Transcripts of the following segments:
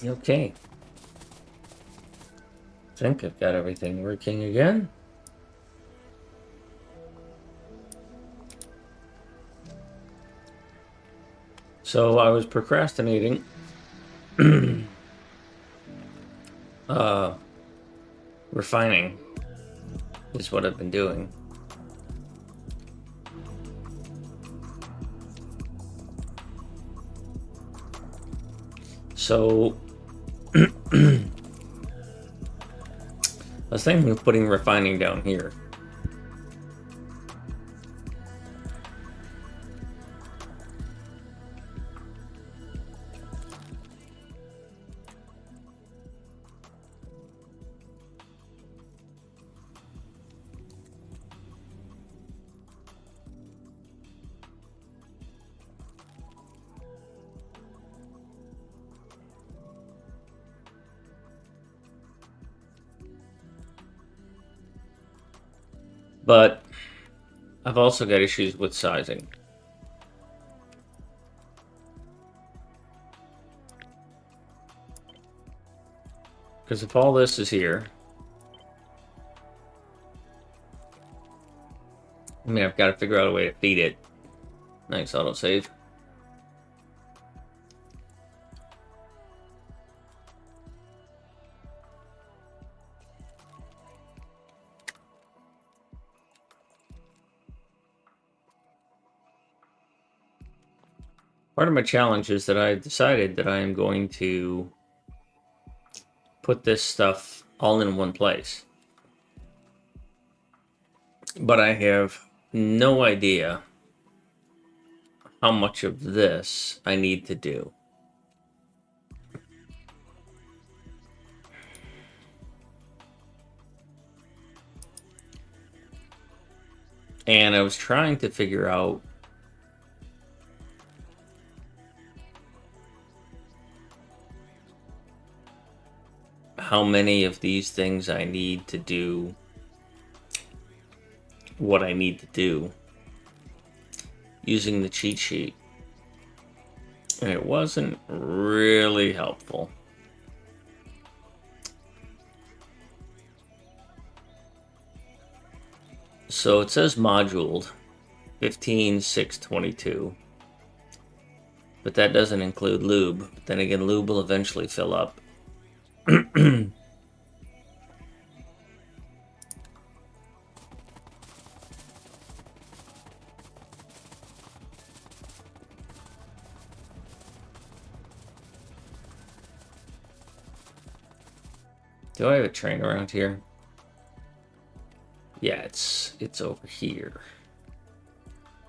Okay. I think I've got everything working again. So I was procrastinating refining is what I've been doing. So I was thinking of putting refining down here. But I've also got issues with sizing. Because if all this is here, I mean, I've got to figure out a way to feed it. Nice autosave. Part of my challenge is that I've decided that I am going to put this stuff all in one place. But I have no idea how much of this I need to do. And I was trying to figure out how many of these things I need to do what I need to do using the cheat sheet. And it wasn't really helpful. So it says moduled 15,622. But that doesn't include lube. But then again, lube will eventually fill up. Do I have a train around here? Yeah, it's over here.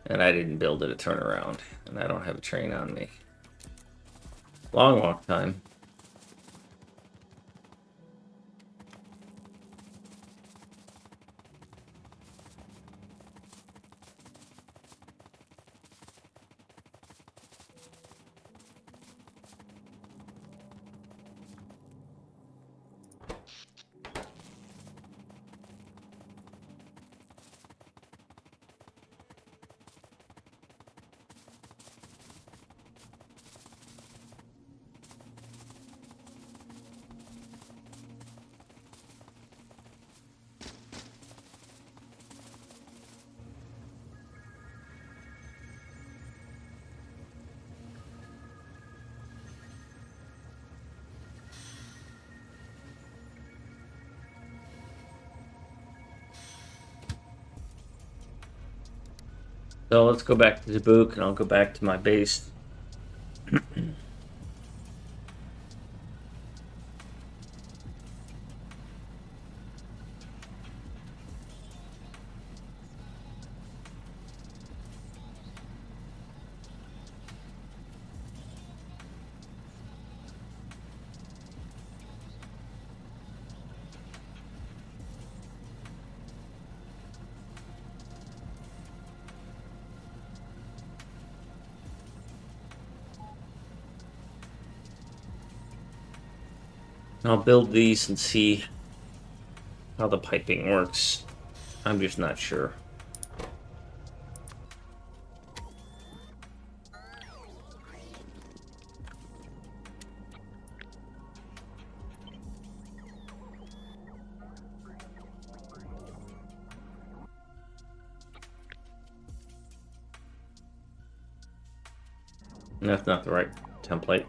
And I didn't build it a turnaround. And I don't have a train on me. Long walk time. So let's go back to Dubuque and I'll go back to my base. I'll build these and see how the piping works. I'm just not sure. That's not the right template.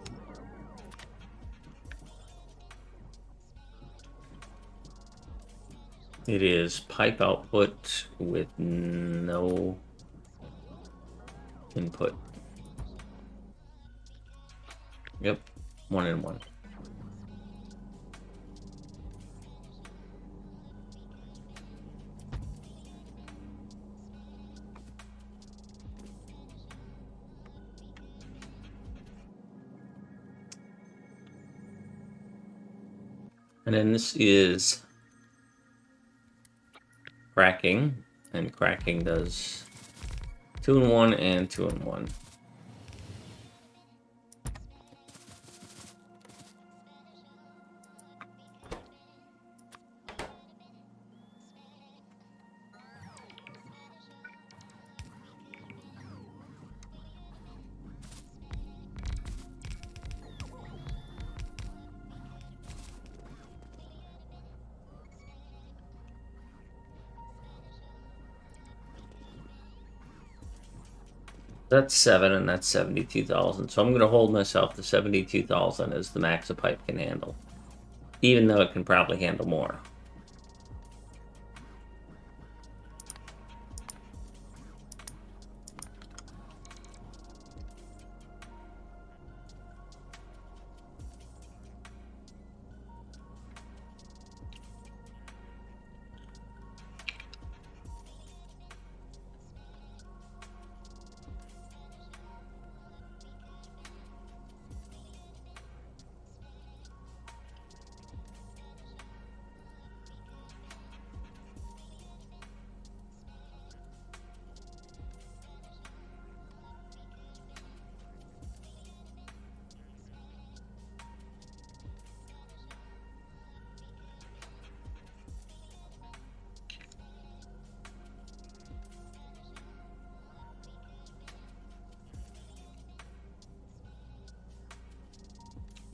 It is pipe output with no input. Yep, 1 and 1. And then this is cracking, and cracking does 2 and 1 and 2 and 1. That's 7, and that's 72,000. So I'm going to hold myself to 72,000 as the max a pipe can handle, even though it can probably handle more.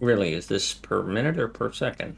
Really, is this per minute or per second?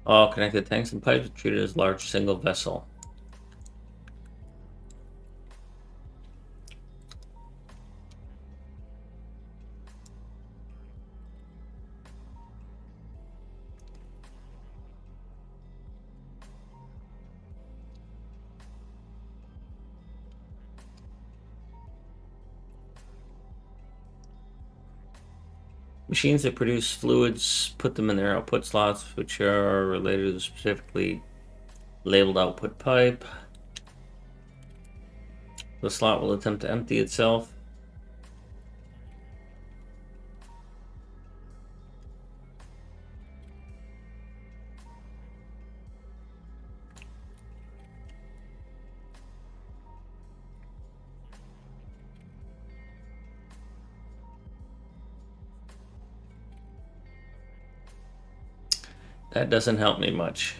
All connected tanks and pipes are treated as large single vessel. Machines that produce fluids put them in their output slots, which are related to the specifically labeled output pipe. The slot will attempt to empty itself. That doesn't help me much.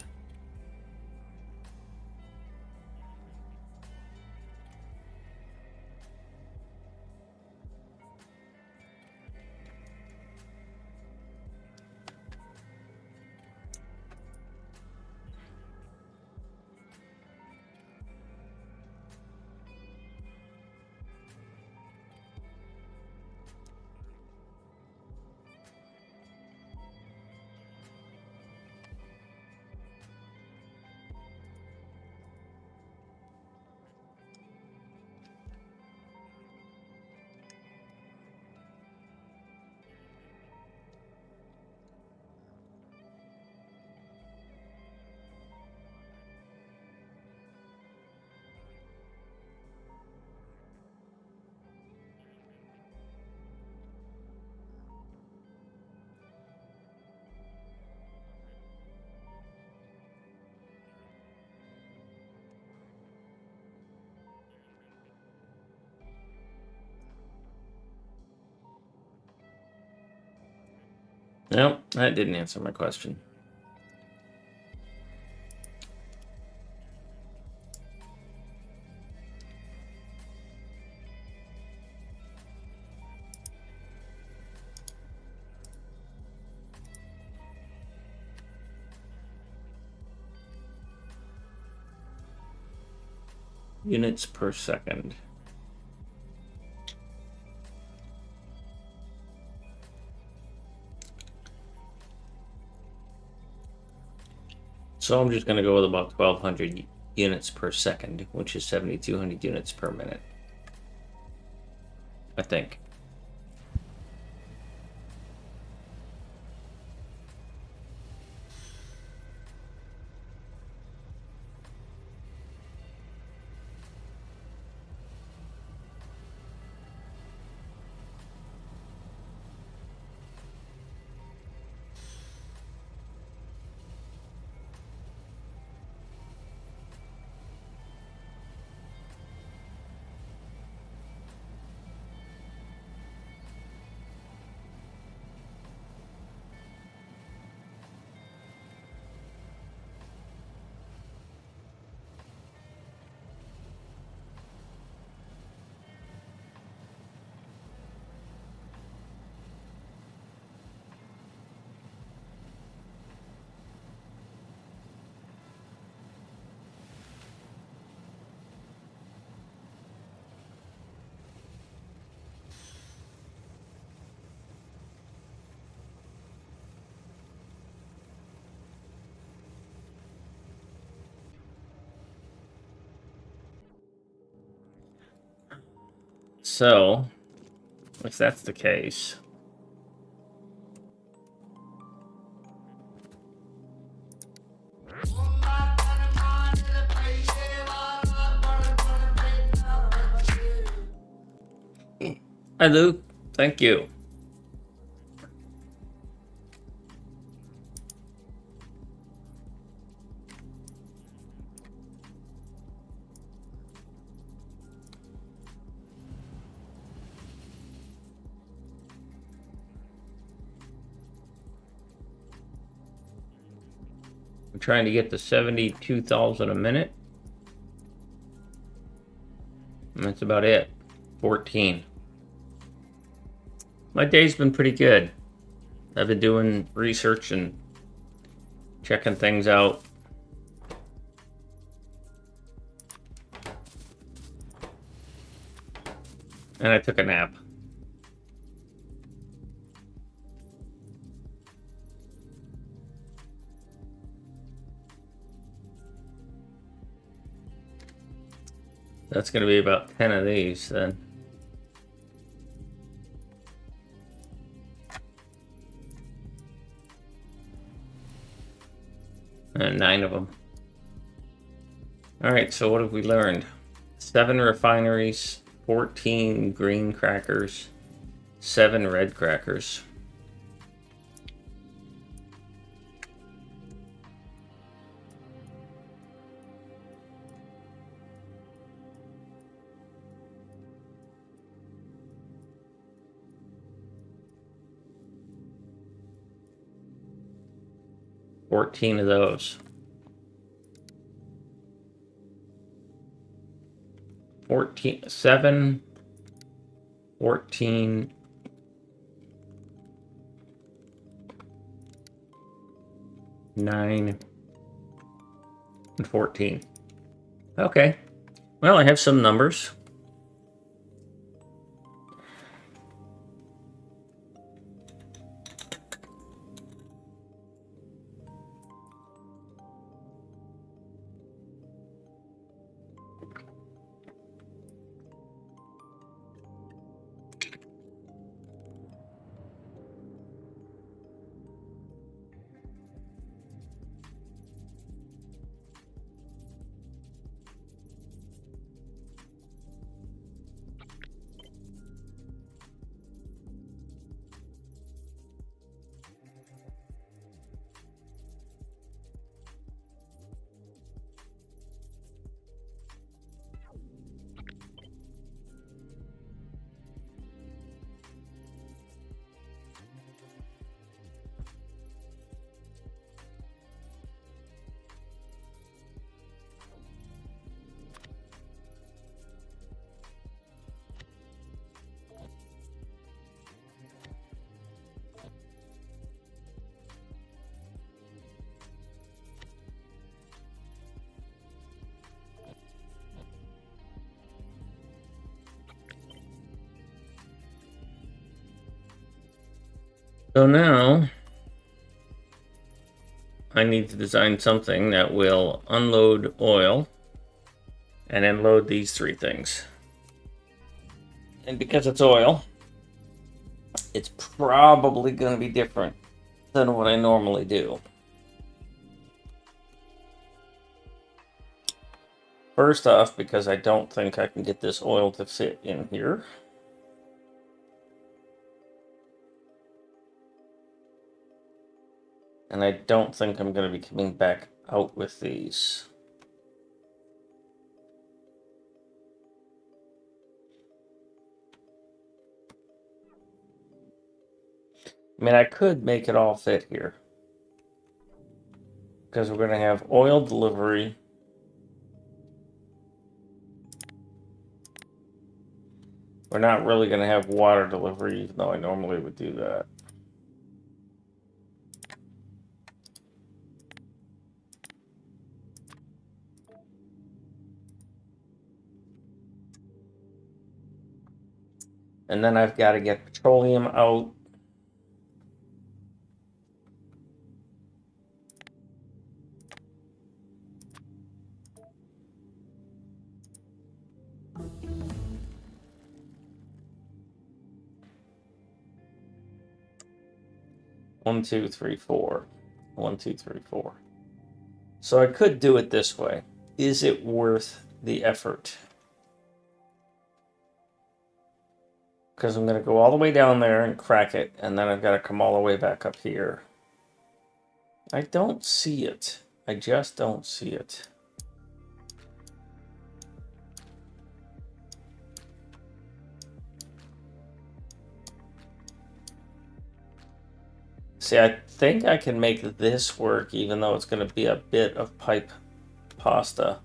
Nope, that didn't answer my question. Units per second. So I'm just going to go with about 1,200 units per second, which is 7,200 units per minute. I think. So, if that's the case, hi Luke, thank you. I'm trying to get to 72,000 a minute. And that's about it. 14. My day's been pretty good. I've been doing research and checking things out. And I took a nap. That's going to be about 10 of these then. And 9 of them. Alright, so what have we learned? 7 refineries, 14 green crackers, 7 red crackers. $14 of those. 7, 14, 9, and 14. Okay. Well, I have some numbers. So now I need to design something that will unload oil and then load these three things. And because it's oil, it's probably going to be different than what I normally do. First off, because I don't think I can get this oil to fit in here. And I don't think I'm going to be coming back out with these. I mean, I could make it all fit here. Because we're going to have oil delivery. We're not really going to have water delivery, even though I normally would do that. And then I've got to get petroleum out. One, two, three, four. 1, 2, 3, 4. So I could do it this way. Is it worth the effort? Because I'm going to go all the way down there and crack it, and then I've got to come all the way back up here. I don't see it. I just don't see it. See, I think I can make this work, even though it's going to be a bit of pipe pasta.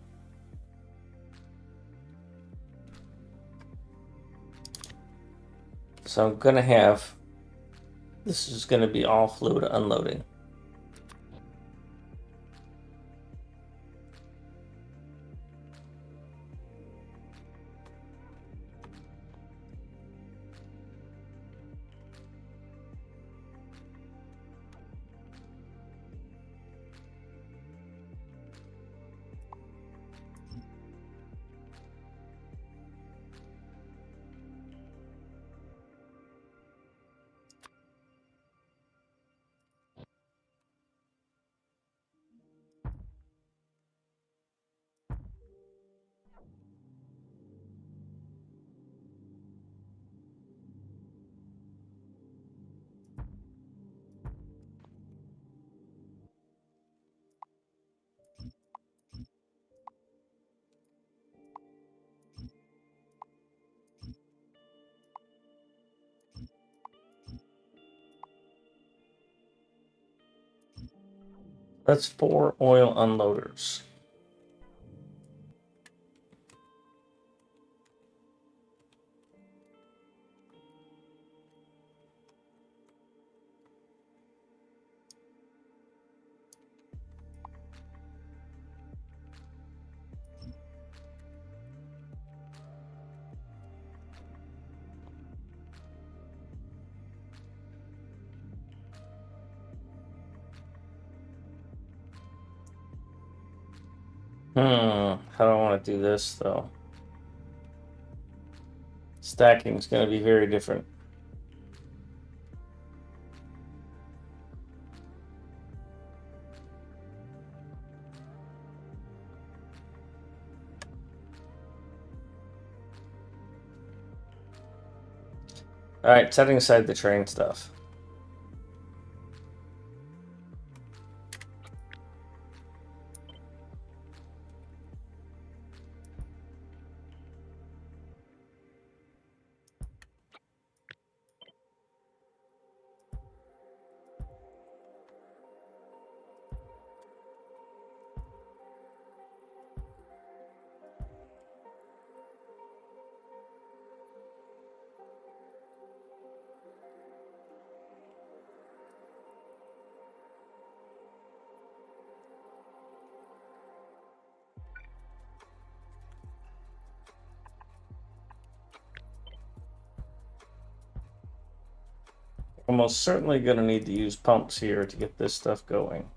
So I'm going to have, this is going to be all fluid unloading. That's 4 oil unloaders. How do I want to do this, though? Stacking is going to be very different. All right, setting aside the train stuff. I'm most certainly going to need to use pumps here to get this stuff going.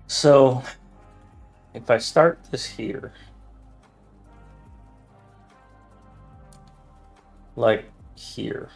So if I start this here, like here,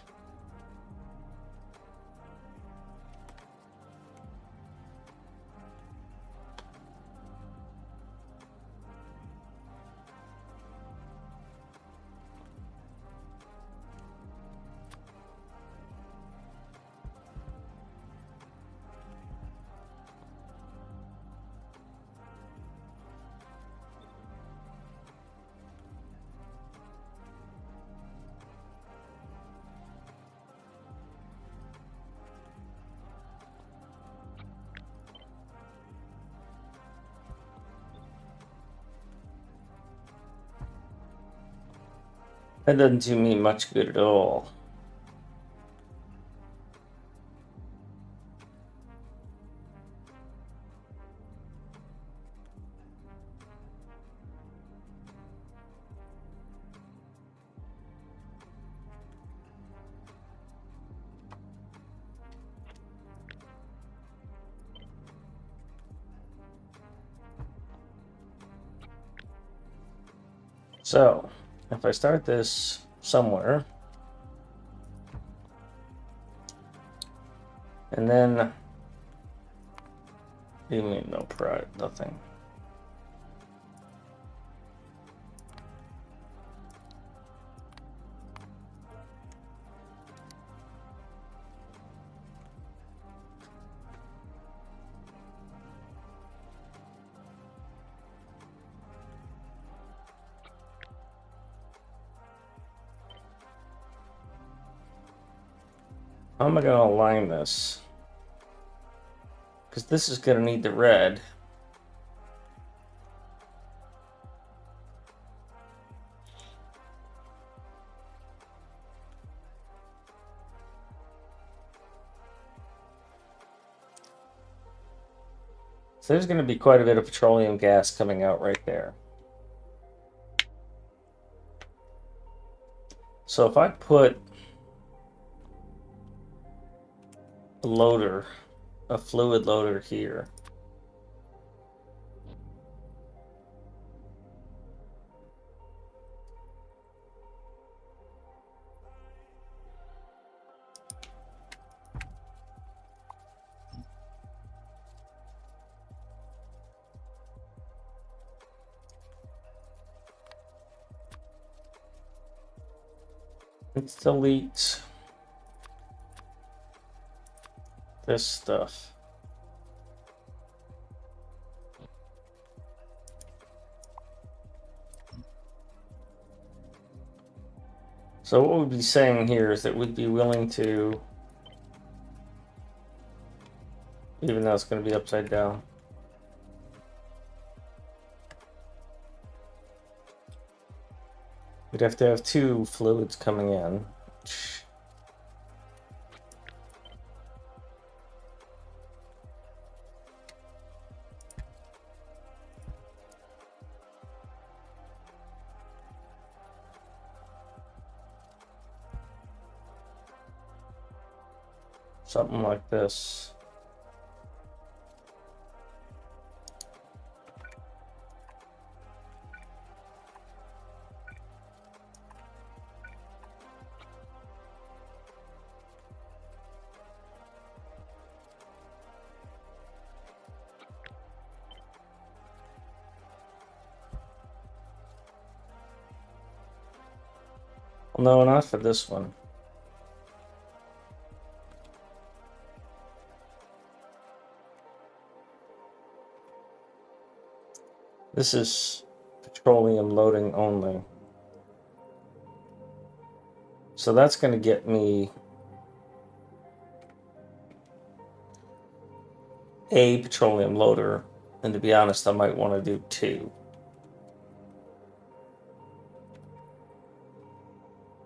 that doesn't do me much good at all. So if I start this somewhere, and then you mean no pride, nothing. How am I going to align this? Because this is going to need the red. So there's going to be quite a bit of petroleum gas coming out right there. So if I put a loader, a fluid loader here, it deletes this stuff. So what we'd be saying here is that we'd be willing to, even though it's going to be upside down, we'd have to have two fluids coming in. Something like this. No, not for this one. This is petroleum loading only. So that's going to get me a petroleum loader. And to be honest, I might want to do two.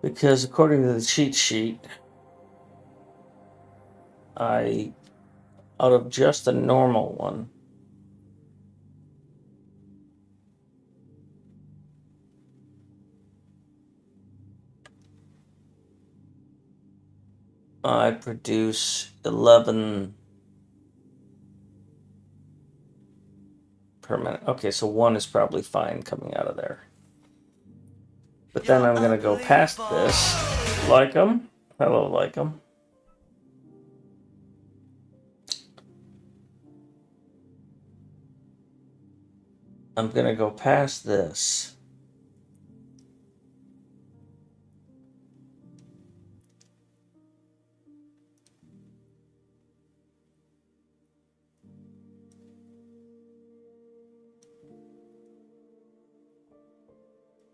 Because according to the cheat sheet, out of just a normal one, I produce 11 per minute. Okay, so 1 is probably fine coming out of there. But then I'm going to go past this. Like them. Hello, like them. I'm going to go past this.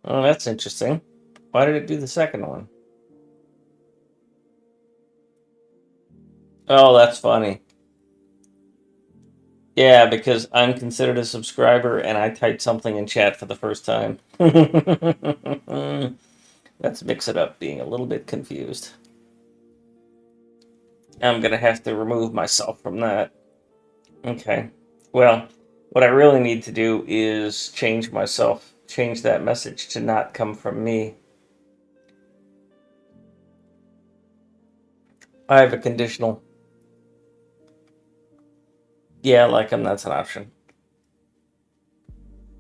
Oh, that's interesting. Why did it do the second one? Oh, that's funny. Yeah, because I'm considered a subscriber and I typed something in chat for the first time. Let's mix it up, being a little bit confused. I'm going to have to remove myself from that. Okay. Well, what I really need to do is change that message to not come from me. I have a conditional. Yeah, like them, that's an option.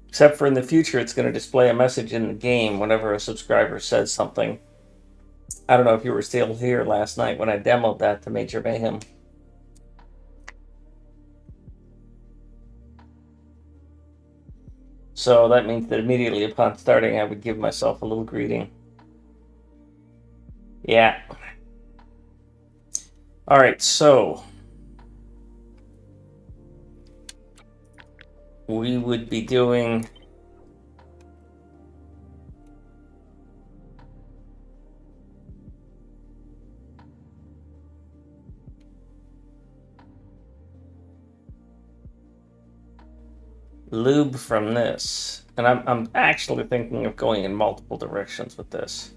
Except for in the future, it's going to display a message in the game whenever a subscriber says something. I don't know if you were still here last night when I demoed that to Major Mayhem. So that means that immediately upon starting, I would give myself a little greeting. Yeah. All right, so we would be doing lube from this. And I'm actually thinking of going in multiple directions with this.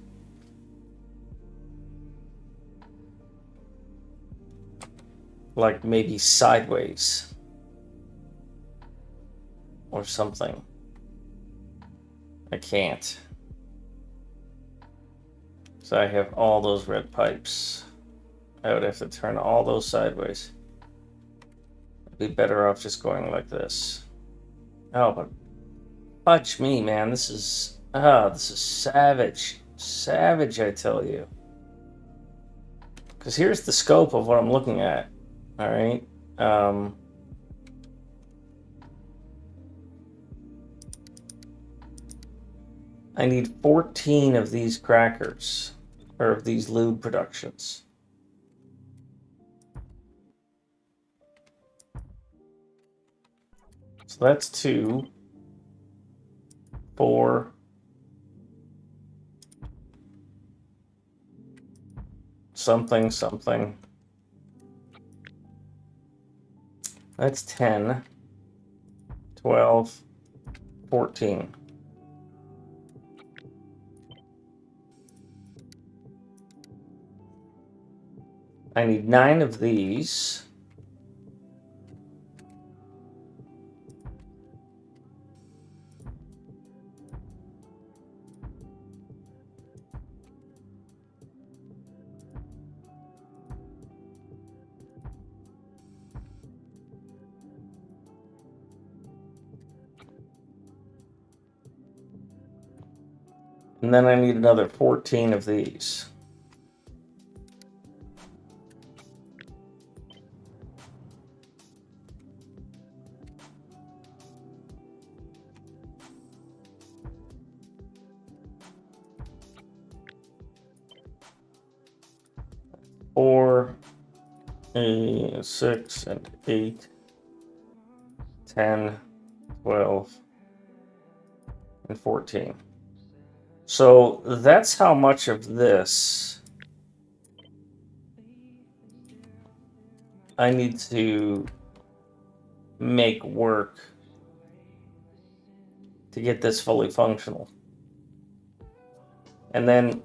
Like maybe sideways. Or something. I can't. So I have all those red pipes. I would have to turn all those sideways. I'd be better off just going like this. Oh, but fudge me, man. This is savage. Savage, I tell you. Because here's the scope of what I'm looking at. All right. I need 14 of these crackers, or of these lube productions. So that's 2, 4, something, something. That's 10, 12, 14. I need 9 of these. And then I need another 14 of these. Four, 6, and 8, 10, 12, and 14. So that's how much of this I need to make work to get this fully functional. And then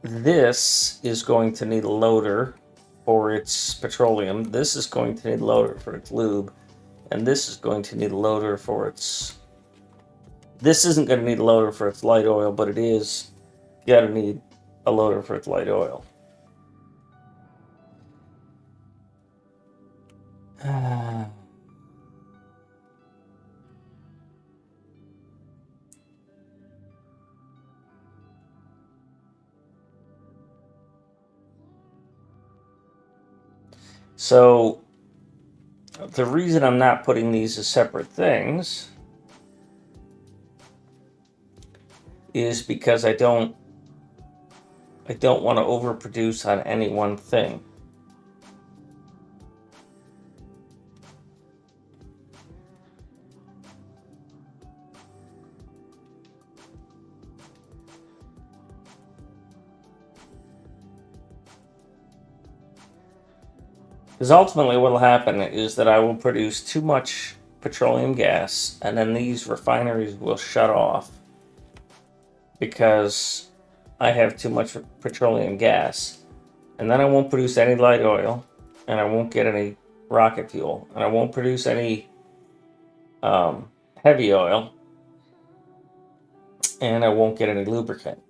this is going to need a loader for its petroleum. This is going to need a loader for its lube. And this is going to need a loader for its... This isn't going to need a loader for its light oil, but it is going to need a loader for its light oil. So the reason I'm not putting these as separate things is because I don't want to overproduce on any one thing. Because ultimately what will happen is that I will produce too much petroleum gas, and then these refineries will shut off because I have too much petroleum gas. And then I won't produce any light oil, and I won't get any rocket fuel, and I won't produce any heavy oil, and I won't get any lubricant.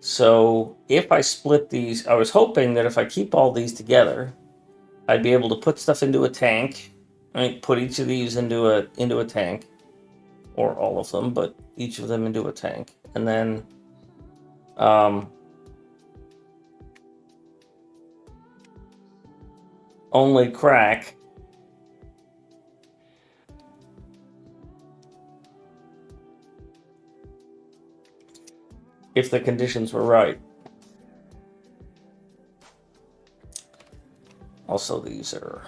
So if I split these, I was hoping that if I keep all these together, I'd be able to put stuff into a tank. Right? Put each of these into a tank, or all of them, but each of them into a tank, and then only crack if the conditions were right. Also, these are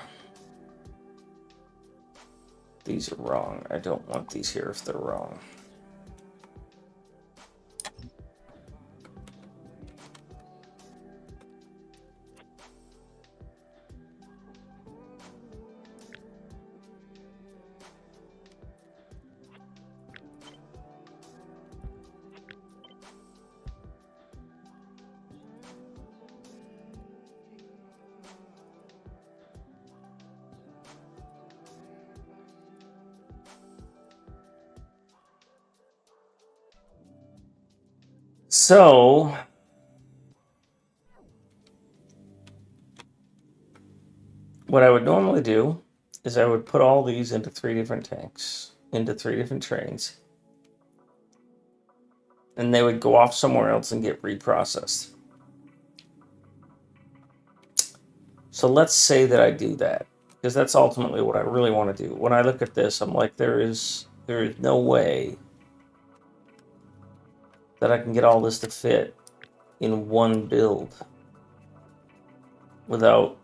wrong. I don't want these here if they're wrong. So what I would normally do is I would put all these into 3 different tanks, into 3 different trains, and they would go off somewhere else and get reprocessed. So let's say that I do that, because that's ultimately what I really want to do. When I look at this, I'm like, there is no way that I can get all this to fit in one build without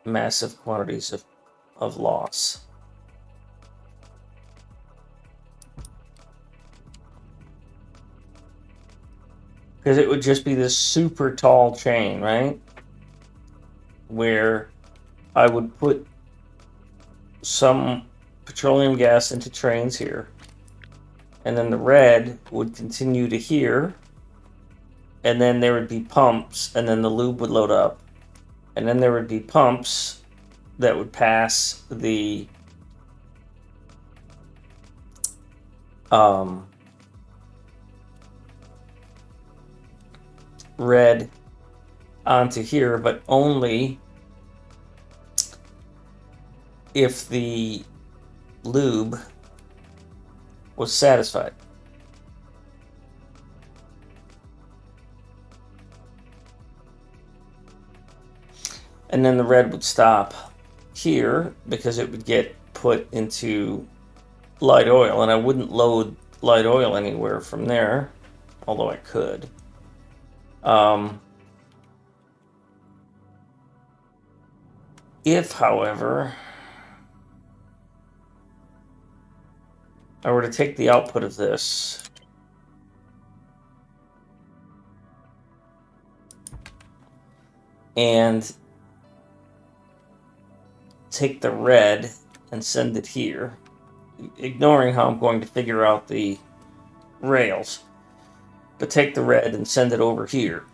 massive quantities of loss. Because it would just be this super tall chain, right? Where I would put some petroleum gas into trains here, and then the red would continue to here, and then there would be pumps, and then the lube would load up, and then there would be pumps that would pass the red onto here, but only if the lube was satisfied. And then the red would stop here because it would get put into light oil, and I wouldn't load light oil anywhere from there, although I could. If, however, I were to take the output of this and take the red and send it here, ignoring how I'm going to figure out the rails. but take the red and send it over here.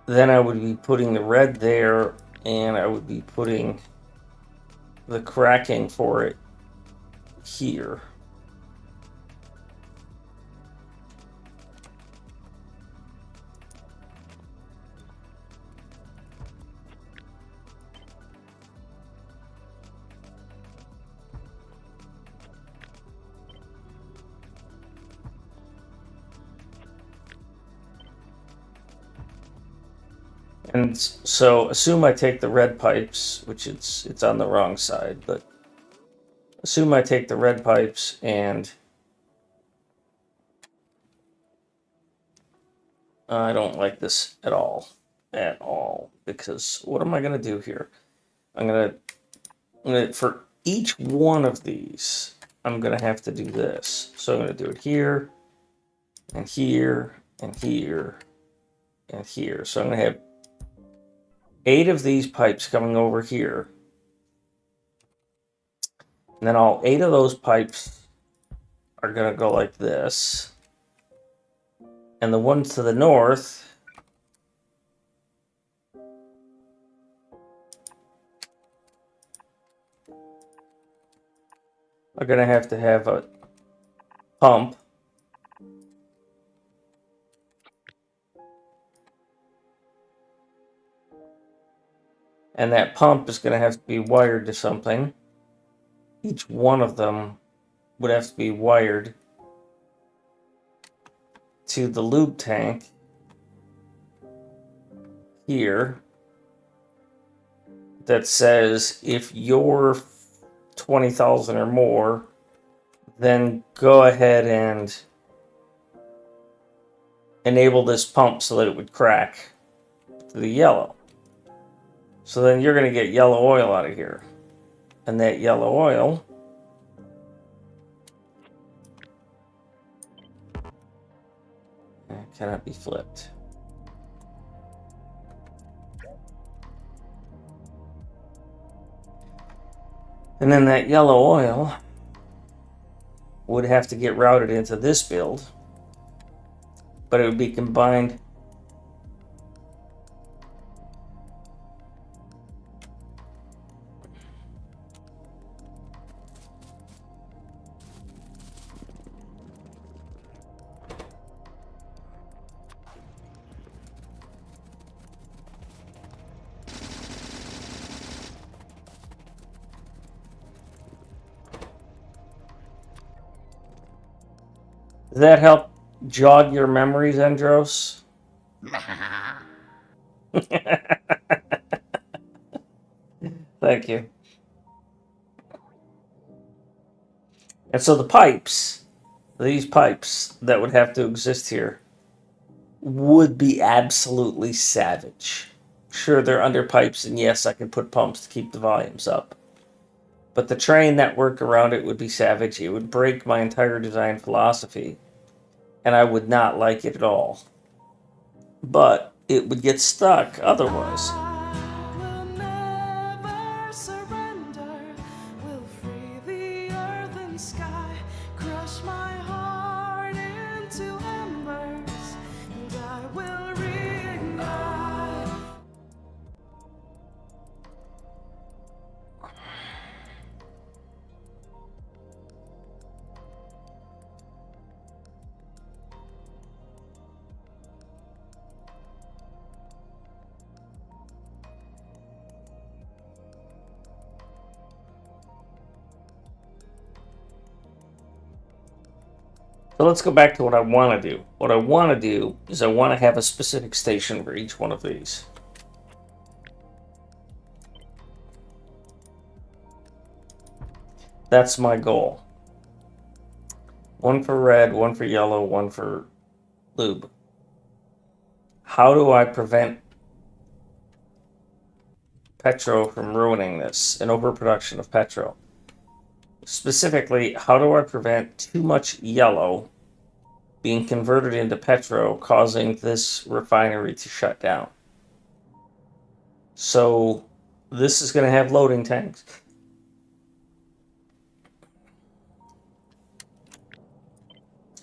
Then I would be putting the red there, and I would be putting the cracking for it here. And so assume I take the red pipes, which it's on the wrong side, but assume I take the red pipes and I don't like this at all, because what am I going to do here? I'm going to, for each one of these, I'm going to have to do this. So I'm going to do it here, and here, and here, and here. So I'm going to have 8 of these pipes coming over here. And then all 8 of those pipes are going to go like this. And the ones to the north are going to have a pump. And that pump is going to have to be wired to something. Each one of them would have to be wired to the lube tank here that says if you're 20,000 or more, then go ahead and enable this pump so that it would crack to the yellow. So then you're going to get yellow oil out of here. And that yellow oil cannot be flipped. And then that yellow oil would have to get routed into this build, but it would be combined Does that help jog your memories, Andros? Thank you. And so the pipes, these pipes that would have to exist here, would be absolutely savage. Sure, they're under pipes, and yes, I can put pumps to keep the volumes up. But the train network around it would be savage. It would break my entire design philosophy, and I would not like it at all. But it would get stuck otherwise. So let's go back to what I want to do. What I want to do is I want to have a specific station for each one of these. That's my goal. One for red, one for yellow, one for lube. How do I prevent petro from ruining this, an overproduction of petro? Specifically, how do I prevent too much yellow being converted into petro, causing this refinery to shut down? So this is going to have loading tanks.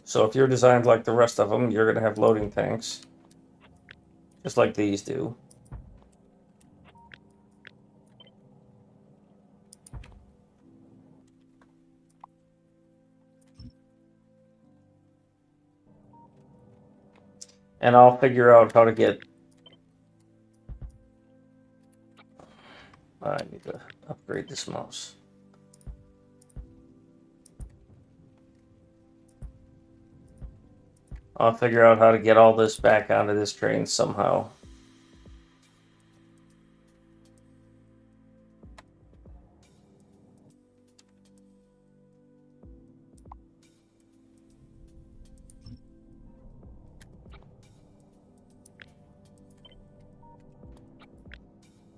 So if you're designed like the rest of them, you're going to have loading tanks, just like these do. And I'll figure out how to get... I need to upgrade this mouse. I'll figure out how to get all this back onto this train somehow.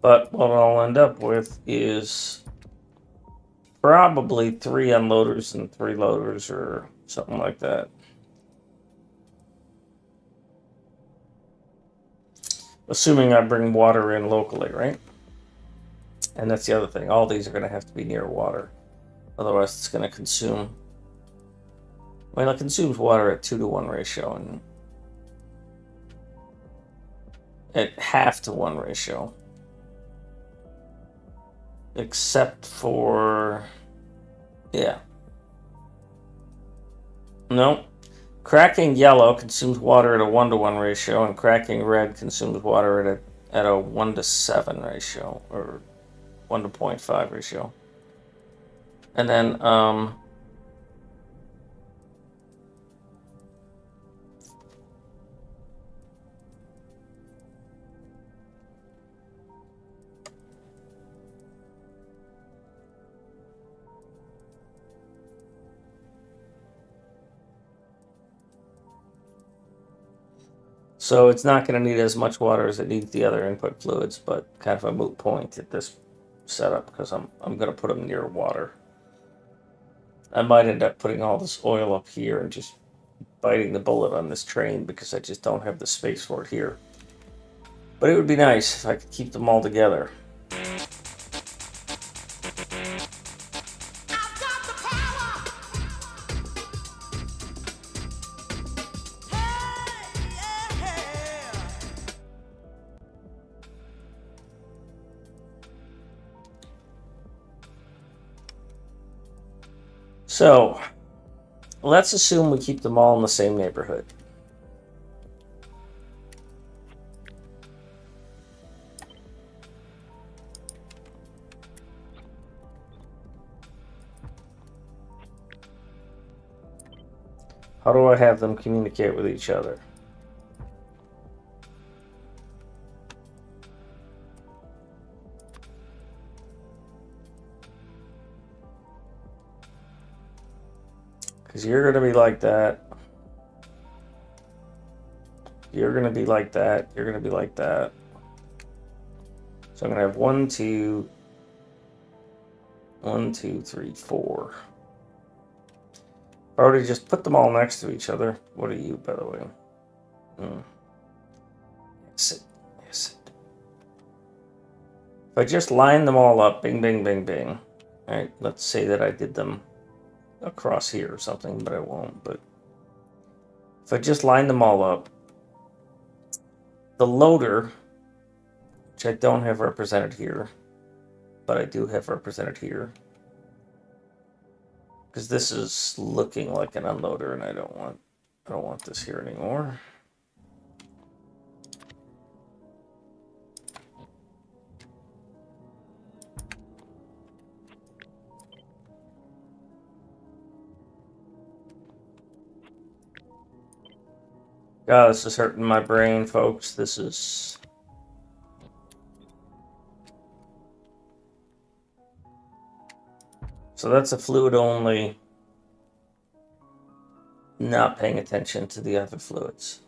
But what I'll end up with is probably 3 unloaders and 3 loaders or something like that. Assuming I bring water in locally, right? And that's the other thing. All these are going to have to be near water. Otherwise, it's going to consume... Well, it consumes water at 2-to-1 ratio and at half-to-1 ratio. Except for... Yeah. No. Cracking yellow consumes water at a 1-to-1 ratio, and cracking red consumes water at a 1-to-7 ratio, or 1-to-0.5 ratio. And then, so it's not going to need as much water as it needs the other input fluids, but kind of a moot point at this setup because I'm going to put them near water. I might end up putting all this oil up here and just biting the bullet on this train because I just don't have the space for it here. But it would be nice if I could keep them all together. So, let's assume we keep them all in the same neighborhood. How do I have them communicate with each other? Because you're going to be like that. You're going to be like that. You're going to be like that. So I'm going to have 1, 2, 1, 2, 3, 4. I already just put them all next to each other. What are you, by the way? Yes. If I just line them all up, bing, bing, bing, bing. All right, let's say that I did them across here or something, but I won't. But if I just line them all up, the loader, which I don't have represented here, but I do have represented here, because this is looking like an unloader, and I don't want this here anymore. God, this is hurting my brain, folks. This is... So that's a fluid only, not paying attention to the other fluids.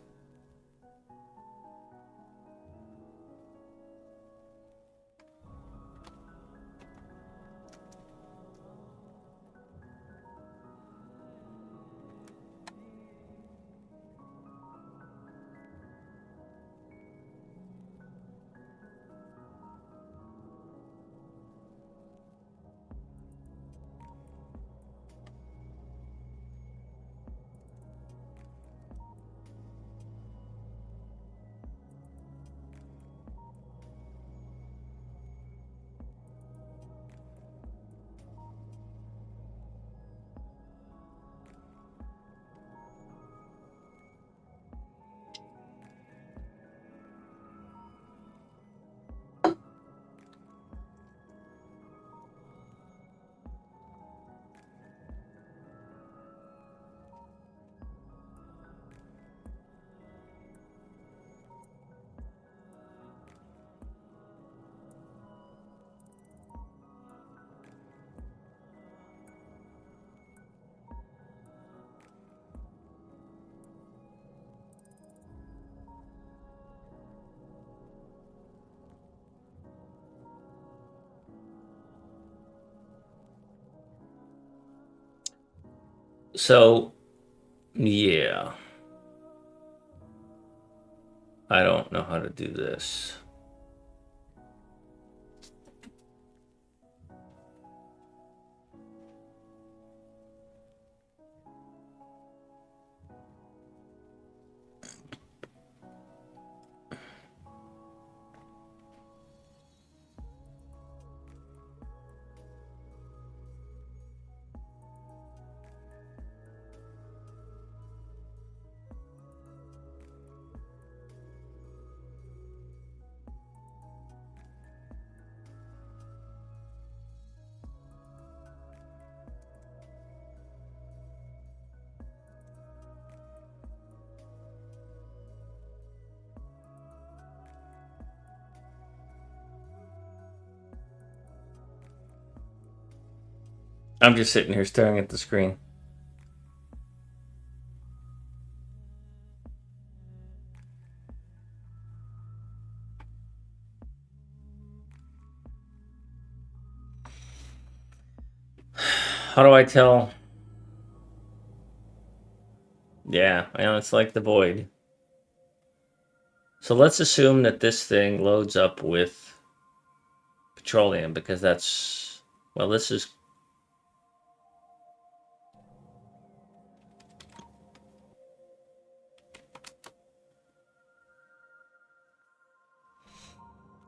So, yeah. I don't know how to do this. I'm just sitting here staring at the screen. How do I tell? Yeah, it's like the void. So let's assume that this thing loads up with petroleum, because that's, well, this is,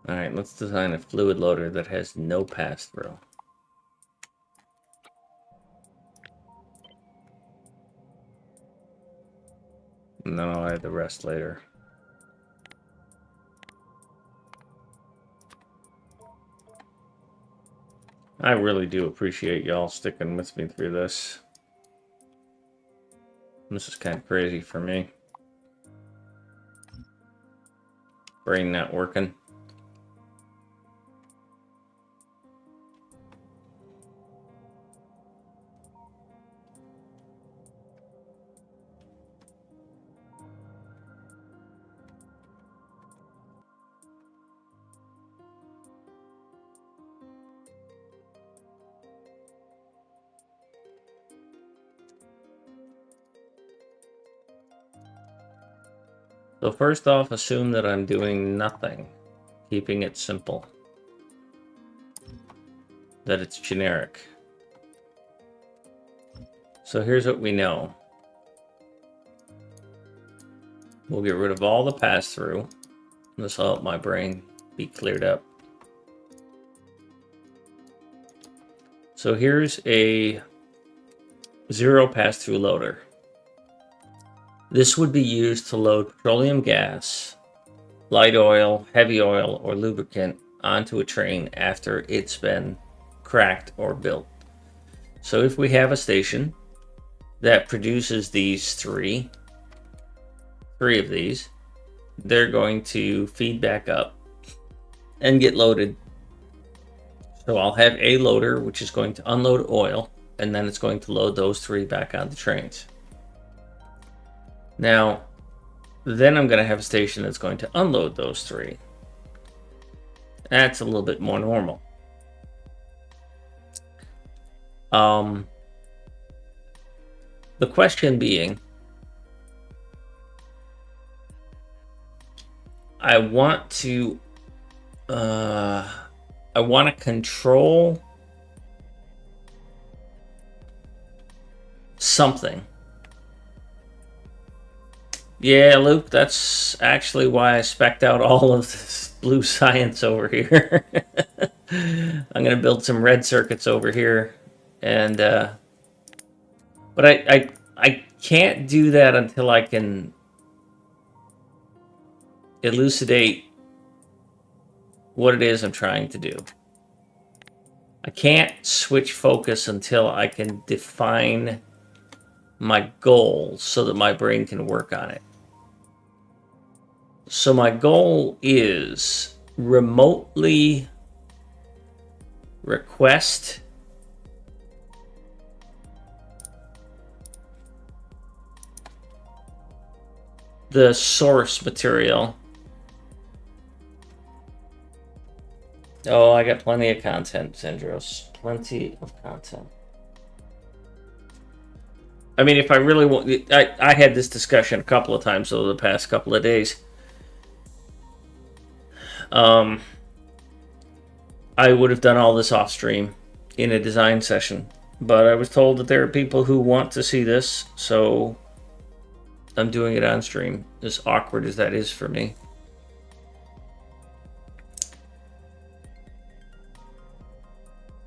all right, let's design a fluid loader that has no pass-through. And then I'll add the rest later. I really do appreciate y'all sticking with me through this. This is kind of crazy for me. Brain not working. So first off, assume that I'm doing nothing, keeping it simple. That it's generic. So here's what we know. We'll get rid of all the pass-through. This will help my brain be cleared up. So here's a zero pass-through loader. This would be used to load petroleum gas, light oil, heavy oil, or lubricant onto a train after it's been cracked or built. So if we have a station that produces these three of these, they're going to feed back up and get loaded. So I'll have a loader which is going to unload oil, and then it's going to load those three back on the trains. Now, then I'm going to have a station that's going to unload those three. That's a little bit more normal. The question being, I want to control something. Yeah, Luke, that's actually why I spec'd out all of this blue science over here. I'm going to build some red circuits over here. And, but I can't do that until I can elucidate what it is I'm trying to do. I can't switch focus until I can define my goal so that my brain can work on it. So my goal is remotely request the source material. Oh, I got plenty of content, Zendros. Plenty of content. I mean, if I really want, I had this discussion a couple of times over the past couple of days. I would have done all this off stream in a design session, but I was told that there are people who want to see this, so I'm doing it on stream, as awkward as that is for me.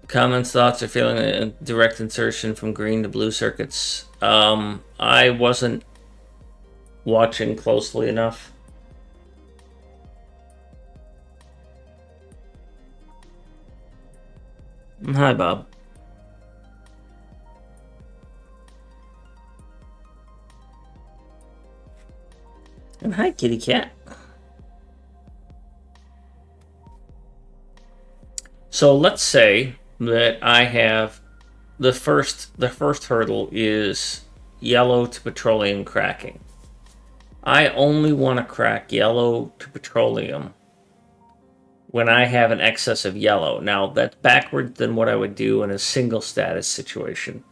Comments, thoughts, or feeling a direct insertion from green to blue circuits. I wasn't watching closely enough. Hi, Bob. And hi, kitty cat. So let's say that I have the first hurdle is yellow to petroleum cracking. I only want to crack yellow to petroleum when I have an excess of yellow. Now, that's backwards than what I would do in a single status situation.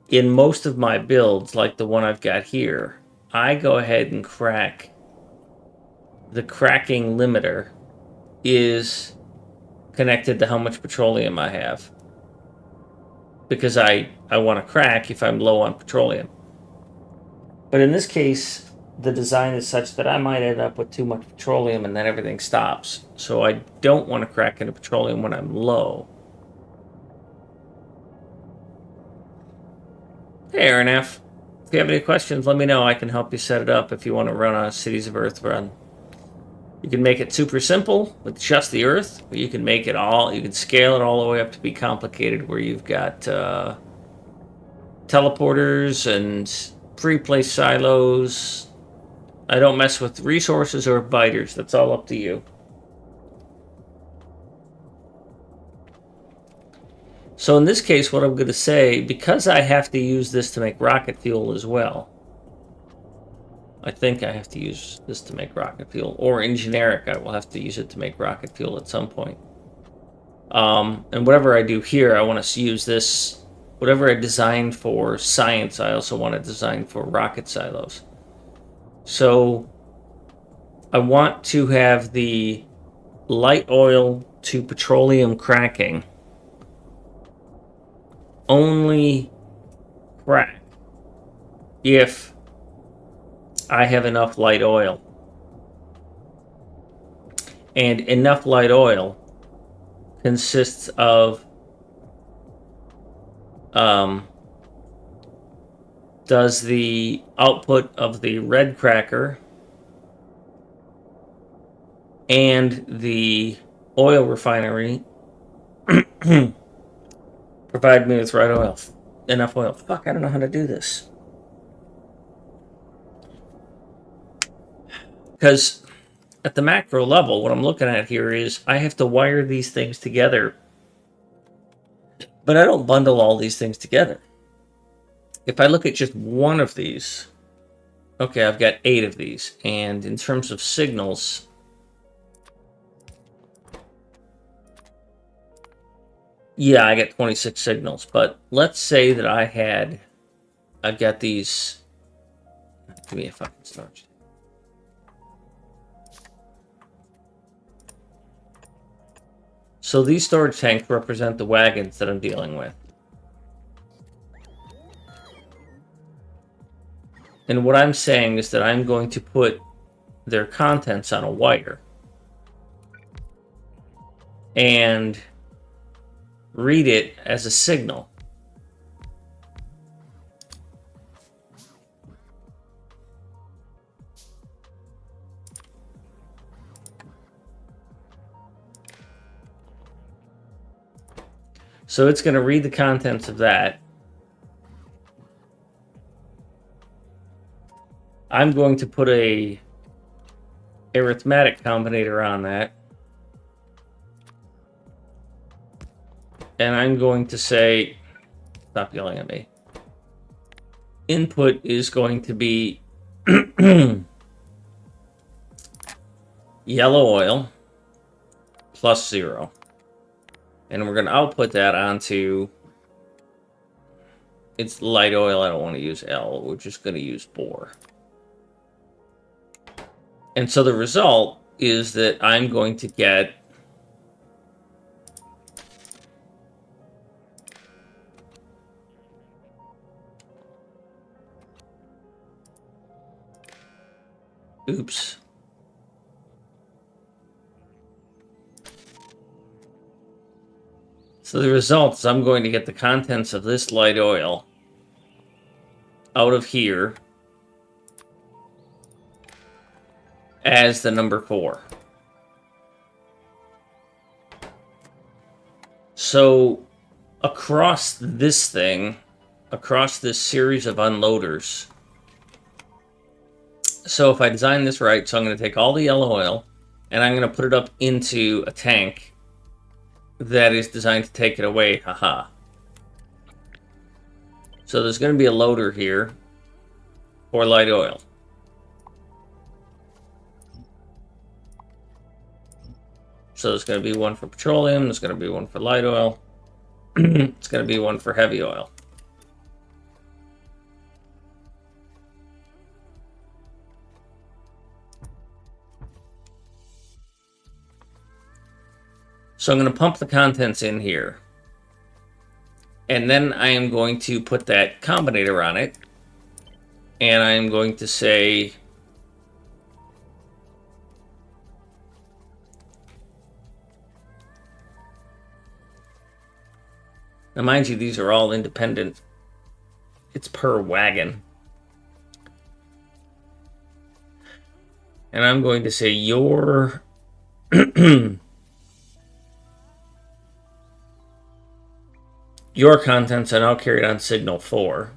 In most of my builds, like the one I've got here, I go ahead and crack. The cracking limiter is connected to how much petroleum I have, because I want to crack if I'm low on petroleum. But in this case, the design is such that I might end up with too much petroleum and then everything stops. So I don't want to crack into petroleum when I'm low. Hey, Aaron F. If you have any questions, let me know. I can help you set it up if you want to run a Cities of Earth run. You can make it super simple with just the Earth, but you can make it all, you can scale it all the way up to be complicated where you've got teleporters and pre-placed silos. I don't mess with resources or biters. That's all up to you. So in this case, what I'm going to say, because I have to use this to make rocket fuel as well, I think I have to use this to make rocket fuel, or in generic, I will have to use it to make rocket fuel at some point. And whatever I do here, I want to use this. Whatever I design for science, I also want to design for rocket silos. So I want to have the light oil to petroleum cracking only crack if I have enough light oil. And enough light oil consists of does the output of the red cracker and the oil refinery provide me with right oil, enough oil. Fuck, I don't know how to do this. Because at the macro level, what I'm looking at here is I have to wire these things together, but I don't bundle all these things together. If I look at just one of these, okay, I've got 8 of these, and in terms of signals, yeah, I get 26 signals, but let's say that I've got these, give me a fucking storage. So these storage tanks represent the wagons that I'm dealing with. And what I'm saying is that I'm going to put their contents on a wire and read it as a signal. So it's going to read the contents of that. I'm going to put a arithmetic combinator on that. And I'm going to say, stop yelling at me. Input is going to be yellow oil plus 0. And we're going to output that onto It's light oil. I don't want to use L. We're just going to use bore. And so the result is that I'm going to get oops. So the result is I'm going to get the contents of this light oil out of here as the number 4. So across this thing, across this series of unloaders, so if I design this right, so I'm going to take all the yellow oil and I'm going to put it up into a tank that is designed to take it away. Haha. So there's going to be a loader here for light oil. So there's going to be one for petroleum, there's going to be one for light oil, it's going to be one for heavy oil. So I'm going to pump the contents in here. And then I am going to put that combinator on it. And I'm going to say now mind you, these are all independent. It's per wagon. And I'm going to say your your contents are now carried on signal 4.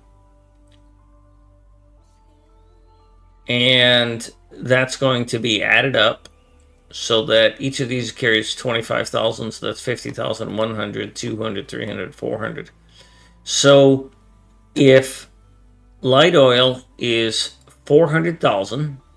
And that's going to be added up so that each of these carries 25,000. So that's 50,000, 100, 200, 300, 400. So if light oil is 400,000